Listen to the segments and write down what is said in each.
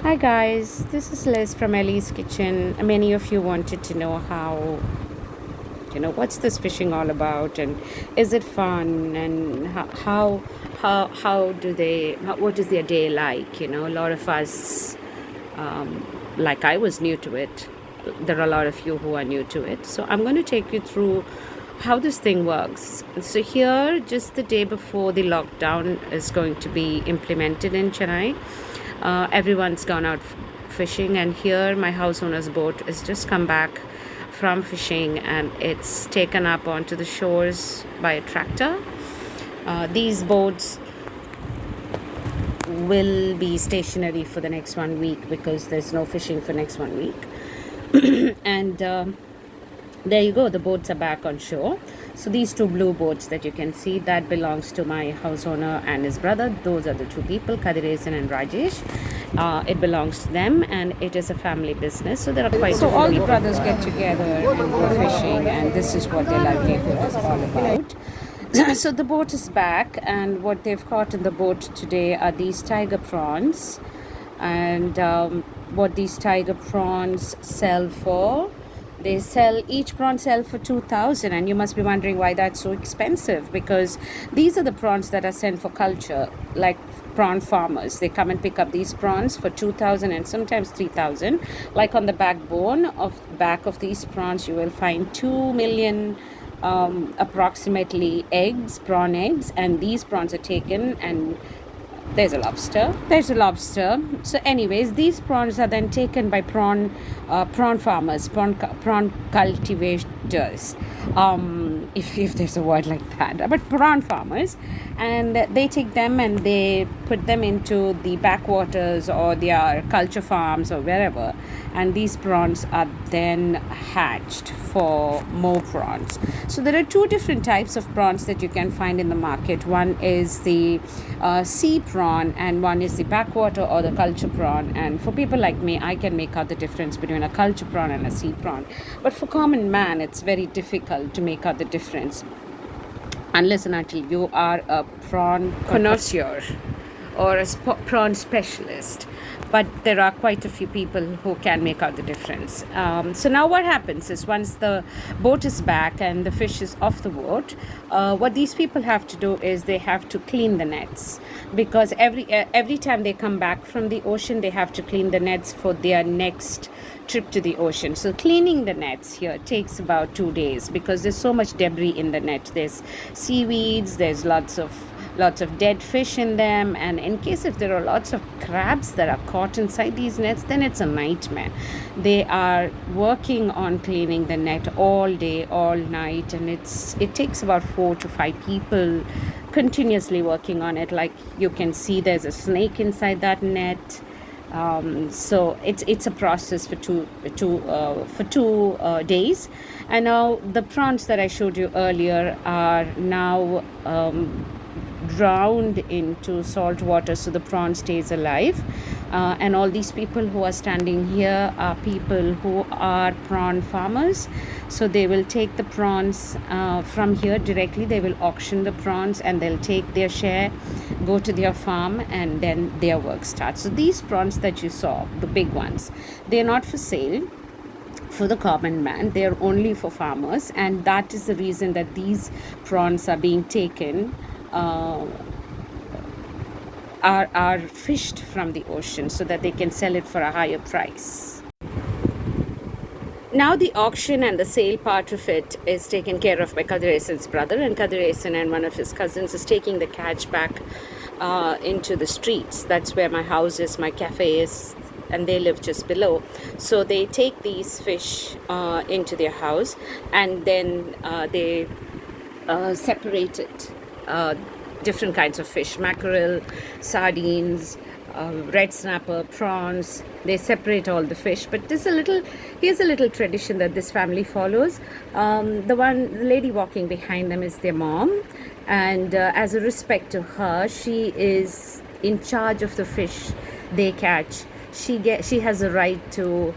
Hi guys, this is Liz from Ellie's Kitchen. Many of you wanted to know what's this fishing all about, and is it fun, and how do they, what is their day like? A lot of us, like I was new to it. There are a lot of you who are new to it. So I'm going to take you through how this thing works. So here, just the day before the lockdown is going to be implemented in Chennai, everyone's gone out fishing, and here my house owner's boat has just come back from fishing, and it's taken up onto the shores by a tractor. These boats will be stationary for the next 1 week because there's no fishing for next 1 week. And there you go, the boats are back on shore. So these two blue boats that you can see, that belongs to my house owner and his brother. Those are the two people, Kadiresan and Rajesh. It belongs to them, and it is a family business. So there are quite so all the brothers get together and go fishing, and this is what their livelihood is all about. So the boat is back, and what they've caught in the boat today are these tiger prawns, and what these tiger prawns sell for, each prawn sell for 2,000, and you must be wondering why that's so expensive, because these are the prawns that are sent for culture, like prawn farmers. They come and pick up these prawns for 2,000 and sometimes 3,000. Like on the back of these prawns, you will find 2 million approximately prawn eggs, and these prawns are taken, and there's a lobster. So anyways, these prawns are then taken by prawn farmers, prawn cultivators, if there's a word like that, but prawn farmers, and they take them and they put them into the backwaters or their culture farms or wherever, and these prawns are then hatched for more prawns. So there are two different types of prawns that you can find in the market. One is the sea prawn, and one is the backwater or the culture prawn. And for people like me, I can make out the difference between a culture prawn and a sea prawn, but for common man it's very difficult to make out the difference unless and until you are a prawn connoisseur or a prawn specialist. But there are quite a few people who can make out the difference. So now what happens is, once the boat is back and the fish is off the boat, what these people have to do is they have to clean the nets, because every time they come back from the ocean, they have to clean the nets for their next trip to the ocean. So cleaning the nets here takes about 2 days, because there's so much debris in the net. There's seaweeds, there's lots of dead fish in them, and in case if there are lots of crabs that are caught inside these nets, then it's a nightmare. They are working on cleaning the net all day, all night, and it takes about 4 to 5 people continuously working on it. Like you can see, there's a snake inside that net. So it's a process for two days. And now the prawns that I showed you earlier are now drowned into salt water, so the prawn stays alive. And all these people who are standing here are people who are prawn farmers. So they will take the prawns from here directly. They will auction the prawns, and they'll take their share, go to their farm, and then their work starts. So these prawns that you saw, the big ones, they're not for sale for the common man. They are only for farmers, and that is the reason that these prawns are being taken, are fished from the ocean, so that they can sell it for a higher price. Now the auction and the sale part of it is taken care of by Kadiresan's brother, and Kadiresan and one of his cousins is taking the catch back into the streets. That's where my house is, my cafe is, and they live just below. So they take these fish into their house, and then they separate it. Different kinds of fish, mackerel, sardines, red snapper, prawns. They separate all the fish. But here's a little tradition that this family follows. The lady walking behind them is their mom, and as a respect to her, she is in charge of the fish they catch. She has a right to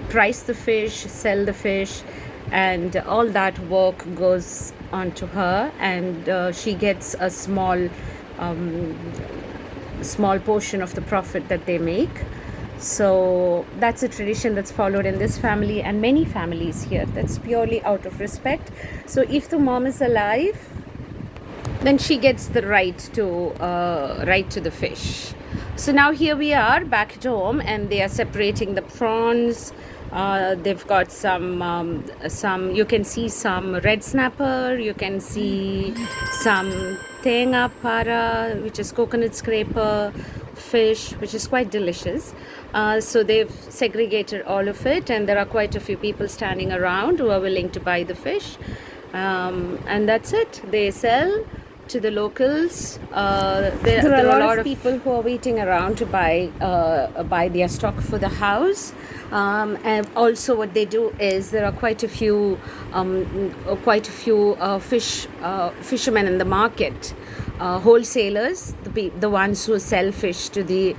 price the fish, sell the fish, and all that work goes on to her, and she gets a small small portion of the profit that they make. So that's a tradition that's followed in this family and many families here. That's purely out of respect. So if the mom is alive, then she gets the right to the fish. So now here we are back at home, and they are separating the prawns. They've got some. You can see some red snapper. You can see some tenga para, which is coconut scraper fish, which is quite delicious. So they've segregated all of it, and there are quite a few people standing around who are willing to buy the fish, and that's it. They sell to the locals. There are a lot of people who are waiting around to buy their stock for the house. And also, what they do is there are quite a few fishermen in the market, wholesalers, the ones who sell fish to the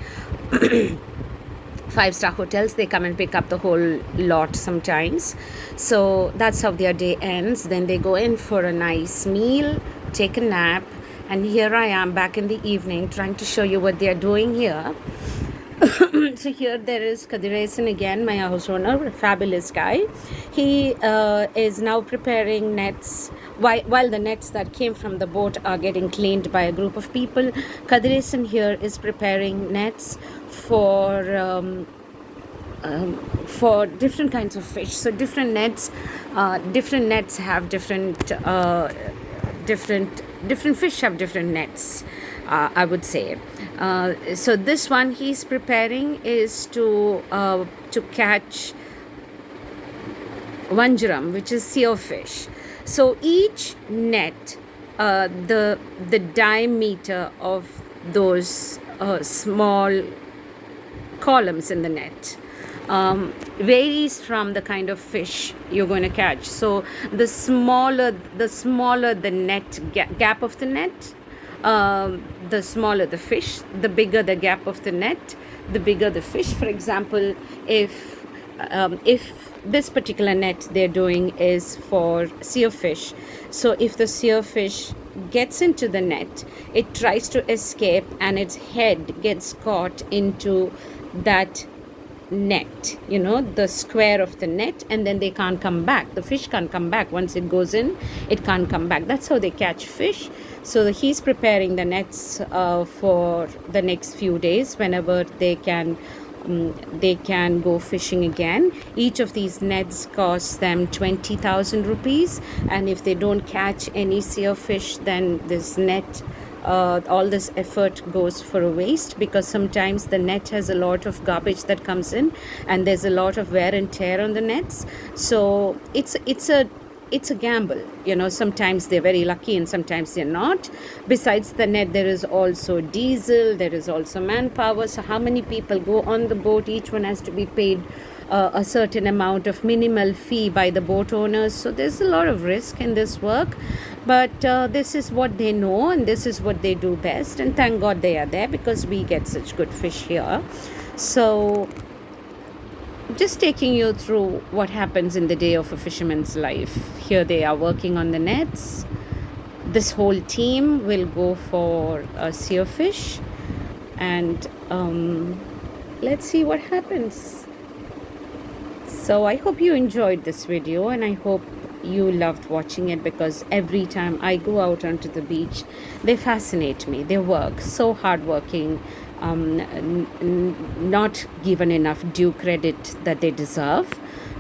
5-star hotels. They come and pick up the whole lot sometimes. So that's how their day ends. Then they go in for a nice meal, take a nap, and here I am back in the evening trying to show you what they are doing here. So here there is Kadiresan again, my house owner, a fabulous guy. He is now preparing nets. While the nets that came from the boat are getting cleaned by a group of people, Kadiresan here is preparing nets for different kinds of fish. So different nets have different fish have different nets, I would say. So this one he's preparing is to catch vanjaram, which is seal fish. So each net, the diameter of those small columns in the net varies from the kind of fish you're going to catch. So the smaller the net gap of the net, the smaller the fish. The bigger the gap of the net, the bigger the fish. For example, if this particular net they're doing is for seal fish, so if the seal fish gets into the net, it tries to escape and its head gets caught into that net, the square of the net, and then they can't come back. The fish can't come back. Once it goes in, it can't come back. That's how they catch fish. So he's preparing the nets for the next few days whenever they can go fishing again. Each of these nets costs them 20,000 rupees, and if they don't catch any seal fish, then this net, all this effort goes for a waste, because sometimes the net has a lot of garbage that comes in, and there's a lot of wear and tear on the nets. So it's a gamble. Sometimes they're very lucky and sometimes they're not. Besides the net, there is also diesel, there is also manpower. So how many people go on the boat? Each one has to be paid a certain amount of minimal fee by the boat owners. So there's a lot of risk in this work, but this is what they know and this is what they do best, and thank God they are there, because we get such good fish here. So just taking you through what happens in the day of a fisherman's life. Here they are working on the nets. This whole team will go for seal fish, and let's see what happens. So I hope you enjoyed this video, and I hope you loved watching it, because every time I go out onto the beach, they fascinate me. They work so hardworking, not given enough due credit that they deserve,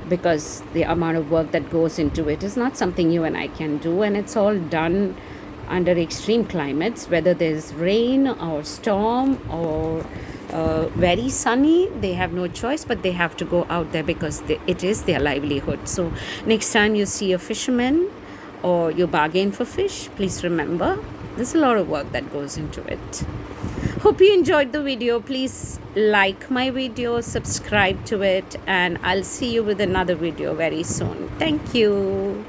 because the amount of work that goes into it is not something you and I can do, and it's all done under extreme climates, whether there's rain or storm or very sunny. They have no choice, but they have to go out there because it is their livelihood. So next time you see a fisherman or you bargain for fish, please remember there's a lot of work that goes into it. Hope you enjoyed the video. Please like my video, subscribe to it, and I'll see you with another video very soon. Thank you.